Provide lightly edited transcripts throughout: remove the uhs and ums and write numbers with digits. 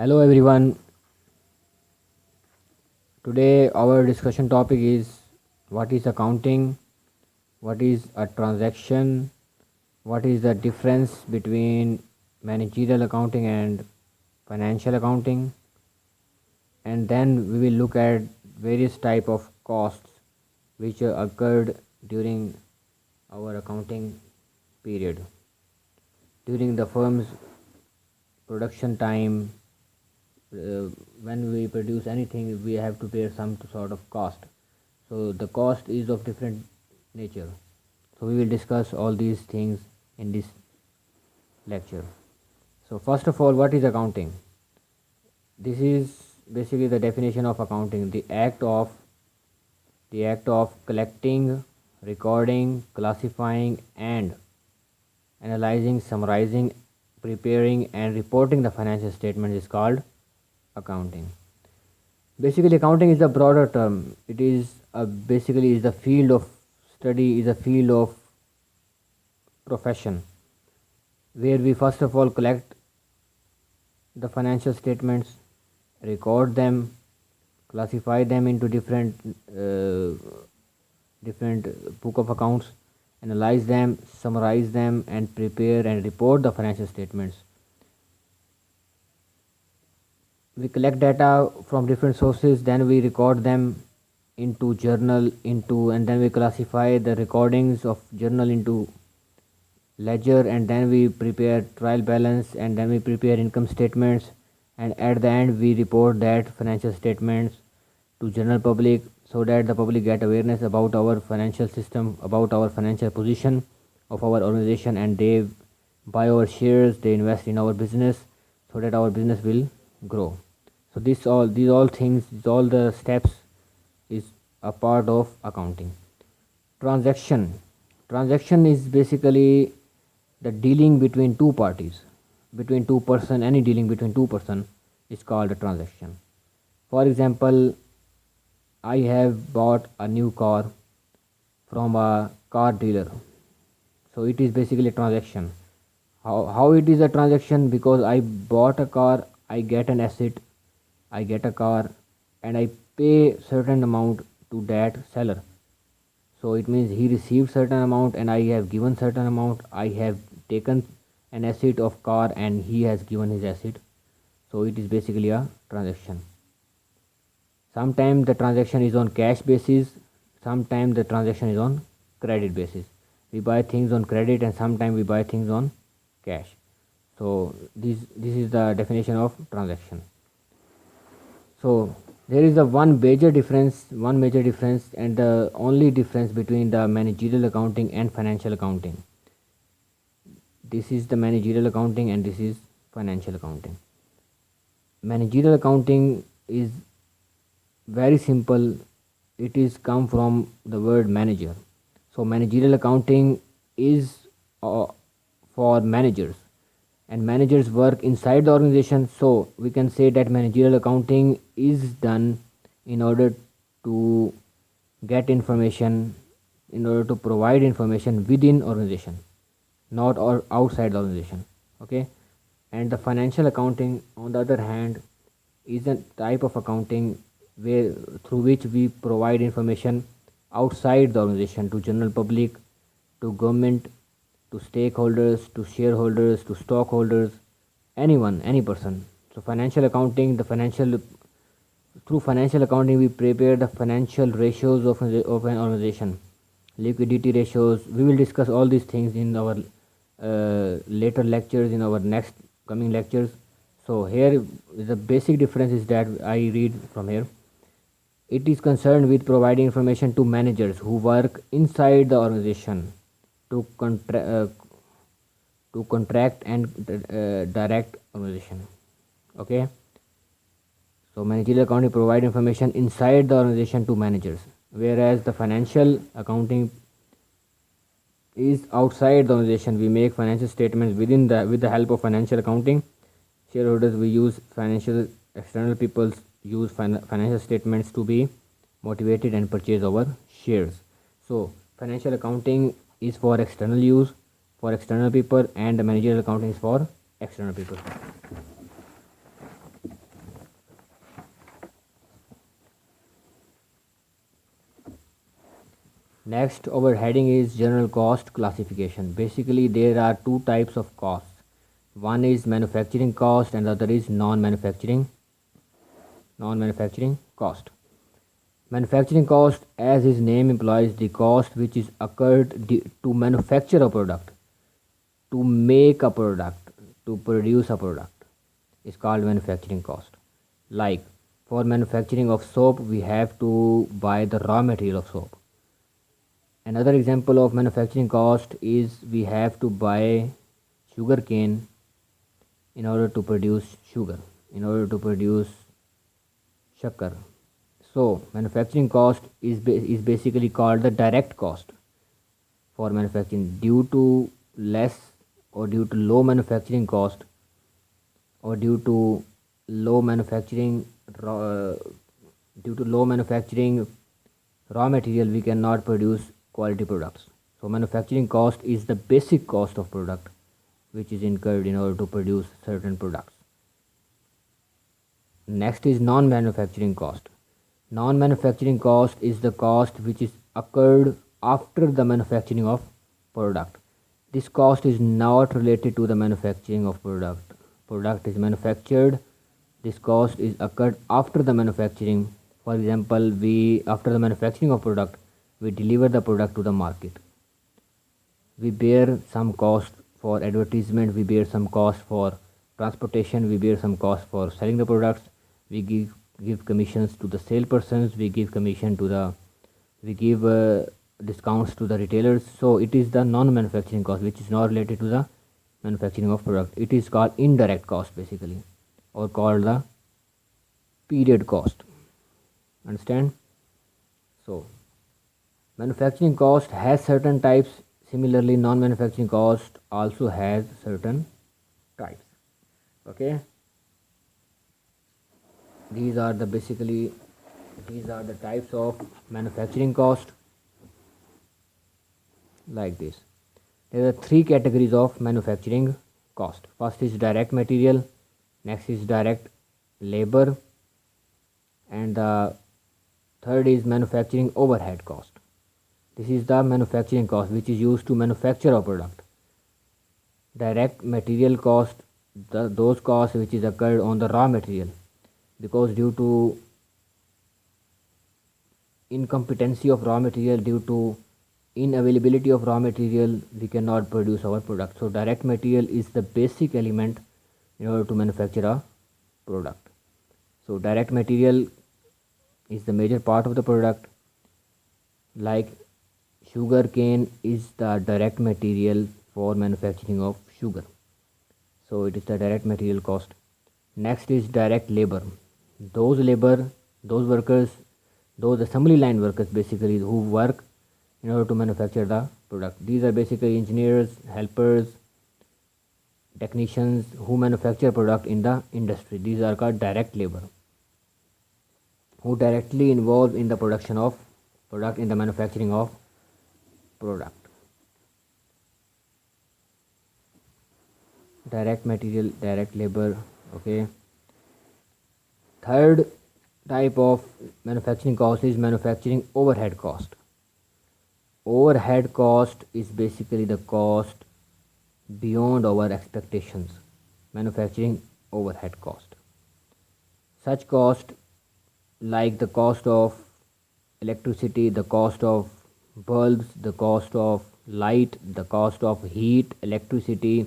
Hello everyone. Today our discussion topic is what is accounting, what is a transaction, what is the difference between managerial accounting and financial accounting, and then we will look at various type of costs which occurred during our accounting period. During the firm's production time, when we produce anything, we have to bear some sort of cost. So the cost is of different nature. So we will discuss all these things in this lecture. So first of all, what is accounting? This is basically the definition of accounting: the act of collecting, recording, classifying, and analyzing, summarizing, preparing, and reporting the financial statement is called accounting. Basically, accounting is a broader term. It is basically is the field of study, is a field of profession where we first of all collect the financial statements, record them, classify them into different book of accounts, analyze them, summarize them, and prepare and report the financial statements. We collect data from different sources, then we record them into journal into and then we classify the recordings of journal into ledger, and then we prepare trial balance, and then we prepare income statements, and at the end we report that financial statements to general public so that the public get awareness about our financial system, about our financial position of our organization, and they buy our shares, they invest in our business so that our business will grow. So these all things, all the steps is a part of accounting. Transaction is basically the dealing between two parties, between two person. Any dealing between two person is called a transaction. For example, I have bought a new car from a car dealer, so it is basically a transaction. How it is a transaction? Because I bought a car, I get an asset, I get a car, and I pay certain amount to that seller. So it means he received certain amount and I have given certain amount. I have taken an asset of car and he has given his asset. So it is basically a transaction. Sometimes the transaction is on cash basis, sometimes the transaction is on credit basis. We buy things on credit and sometimes we buy things on cash. So this is the definition of transaction. So there is a one major difference, and the only difference between the managerial accounting and financial accounting. This is the managerial accounting and this is financial accounting. Managerial accounting is very simple. It is come from the word manager. So managerial accounting is for managers, and managers work inside the organization. So we can say that managerial accounting is done in order to get information, in order to provide information within organization, not or outside the organization. Okay. And the financial accounting, on the other hand, is a type of accounting where through which we provide information outside the organization to general public, to government, to stakeholders, to shareholders, to stockholders, anyone, any person. So financial accounting, through financial accounting we prepare the financial ratios of an organization, liquidity ratios. We will discuss all these things in our later lectures, in our next coming lectures. So here the basic difference is that I read from here. It is concerned with providing information to managers who work inside the organization to contract and direct organization. Okay. So managerial accounting provide information inside the organization to managers, whereas the financial accounting is outside the organization. We make financial statements with the help of financial accounting. Shareholders, we use financial external people use financial statements to be motivated and purchase our shares. So financial accounting is for external use, for external people, and the managerial accounting is for external people. Next, our heading is general cost classification. Basically, there are two types of costs. One is manufacturing cost and the other is non-manufacturing cost. Manufacturing cost, as its name implies, the cost which is occurred to manufacture a product, to make a product, to produce a product, is called manufacturing cost. Like for manufacturing of soap, we have to buy the raw material of soap. Another example of manufacturing cost is we have to buy sugar cane in order to produce sugar, in order to produce sugar. So manufacturing cost is basically called the direct cost for manufacturing. Due to less or due to low manufacturing cost or due to low manufacturing raw material, we cannot produce quality products. So manufacturing cost is the basic cost of product which is incurred in order to produce certain products. Next is non-manufacturing cost. Non-manufacturing cost is the cost which is occurred after the manufacturing of product. This cost is not related to the manufacturing of product. Product is manufactured. This cost is occurred after the manufacturing. For example, after the manufacturing of product, we deliver the product to the market. We bear some cost for advertisement, we bear some cost for transportation, we bear some cost for selling the products. We give commissions to the salespersons, we give discounts to the retailers. So it is the non-manufacturing cost which is not related to the manufacturing of product. It is called indirect cost basically, or called the period cost. Understand? So manufacturing cost has certain types. Similarly, non-manufacturing cost also has certain types. Okay, these are the types of manufacturing cost. Like this, there are three categories of manufacturing cost. First is direct material, next is direct labor, and the third is manufacturing overhead cost. This is the manufacturing cost which is used to manufacture a product. Direct material cost, those costs which is occurred on the raw material, because due to incompetency of raw material, due to inavailability of raw material, we cannot produce our product. So direct material is the basic element in order to manufacture a product. So direct material is the major part of the product. Like sugar cane is the direct material for manufacturing of sugar, so it is the direct material cost. Next is direct labor. Those workers, those assembly line workers basically, who work in order to manufacture the product. These are basically engineers, helpers, technicians who manufacture product in the industry. These are called direct labor, who directly involved in the production of product, in the manufacturing of product. Direct material, direct labor. Okay, third type of manufacturing cost is manufacturing overhead cost. Overhead cost is basically the cost beyond our expectations. Manufacturing overhead cost, such cost like the cost of electricity, the cost of bulbs, the cost of light, the cost of heat, electricity,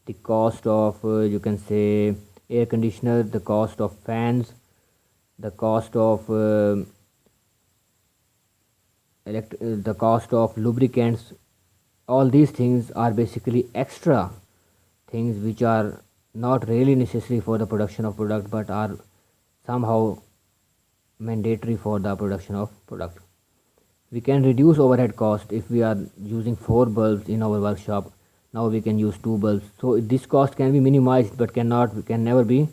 the cost of you can say air conditioner, the cost of fans, the cost of the cost of lubricants. All these things are basically extra things which are not really necessary for the production of product, but are somehow mandatory for the production of product. We can reduce overhead cost. If we are using 4 bulbs in our workshop, now we can use 2 bulbs. So this cost can be minimized but can never be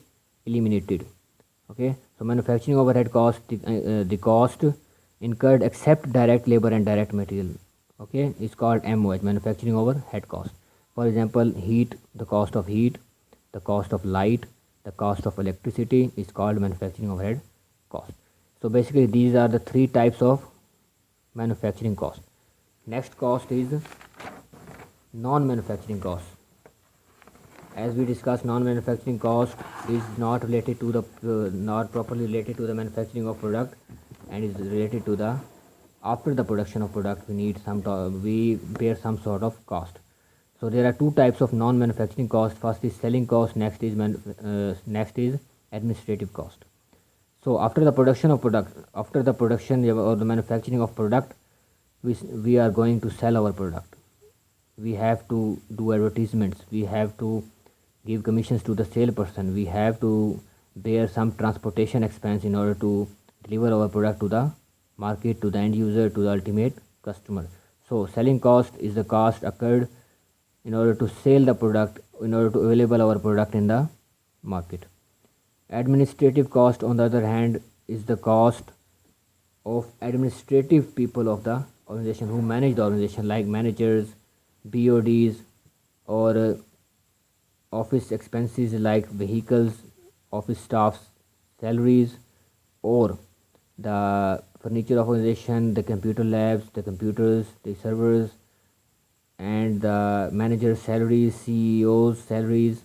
eliminated. Okay, so manufacturing overhead cost, the cost incurred except direct labor and direct material, okay, is called MOH, manufacturing overhead cost. For example, heat, the cost of heat, the cost of light, the cost of electricity is called manufacturing overhead cost. So basically these are the 3 types of manufacturing cost. Next cost is non-manufacturing cost. As we discussed, non-manufacturing cost is not related to the not properly related to the manufacturing of product, and is related to the after the production of product we need we bear some sort of cost. So there are two types of non-manufacturing cost. First is selling cost, next is administrative cost. So after the production of product, after the production or the manufacturing of product, we are going to sell our product. We have to do advertisements, we have to give commissions to the salesperson, we have to bear some transportation expense in order to deliver our product to the market, to the end user, to the ultimate customer. So selling cost is the cost occurred in order to sell the product, in order to available our product in the market. Administrative cost, on the other hand, is the cost of administrative people of the organization who manage the organization, like managers, BODs, or office expenses like vehicles, office staff's salaries, or the furniture of organization, the computer labs, the computers, the servers, and the manager's salaries, CEO's salaries,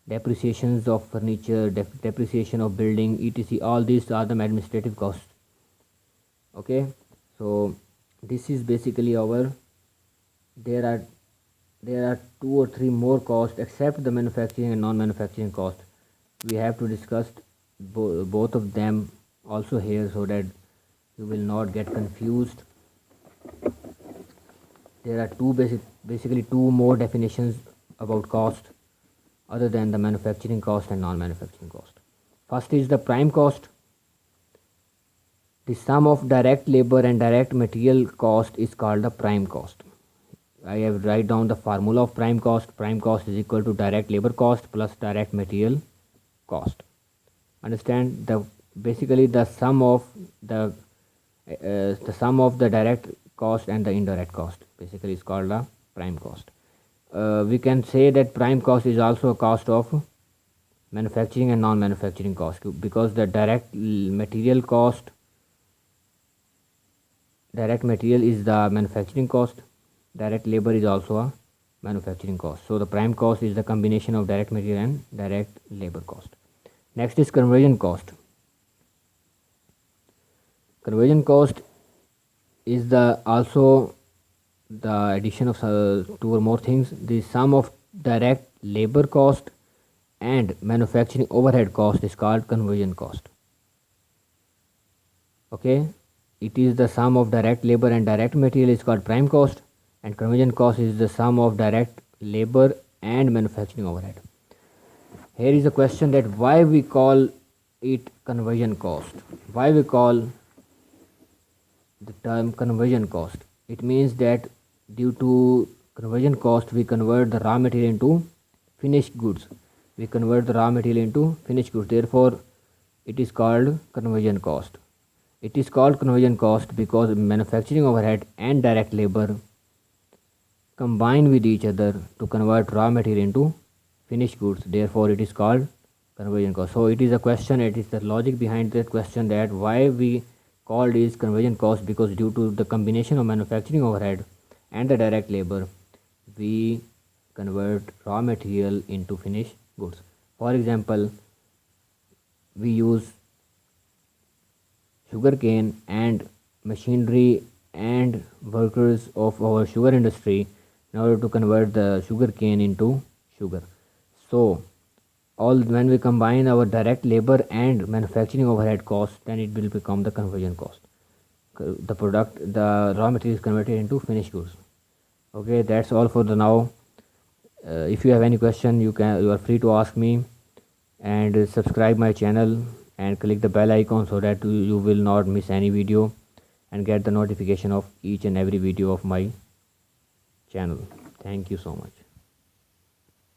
depreciations of furniture, depreciation of building, etc. All these are the administrative costs. Okay, so this is basically our. There are two or three more costs except the manufacturing and non-manufacturing cost. We have to discuss both of them also here, so that you will not get confused. There are basically two more definitions about cost other than the manufacturing cost and non-manufacturing cost. First is the prime cost. The sum of direct labor and direct material cost is called the prime cost. I have write down the formula of prime cost. Prime cost is equal to direct labor cost plus direct material cost. Understand, basically the sum of the direct cost and the indirect cost basically is called the prime cost. We can say that prime cost is also a cost of manufacturing and non-manufacturing cost, because the direct material is the manufacturing cost, direct labor is also a manufacturing cost. So the prime cost is the combination of direct material and direct labor cost. Next is conversion cost. Conversion cost is also the addition of two or more things. The sum of direct labor cost and manufacturing overhead cost is called conversion cost. Okay, it is the sum of direct labor and direct material is called prime cost, and conversion cost is the sum of direct labor and manufacturing overhead. Here is a question that why we call it conversion cost. Why we call the term conversion cost? It means that due to conversion cost we convert the raw material into finished goods. We convert the raw material into finished goods. Therefore, it is called conversion cost. It is called conversion cost because manufacturing overhead and direct labor combine with each other to convert raw material into finished goods. Therefore, it is called conversion cost. So it is a question, it is the logic behind that question, that why we called is conversion cost, because due to the combination of manufacturing overhead and the direct labor, we convert raw material into finished goods. For example, we use sugarcane and machinery and workers of our sugar industry in order to convert the sugarcane into sugar. So when we combine our direct labor and manufacturing overhead cost, then it will become the conversion cost. The raw material is converted into finished goods. Okay, that's all for the now. If you have any question, you are free to ask me, and subscribe my channel and click the bell icon so that you will not miss any video and get the notification of each and every video of my channel. Thank you so much.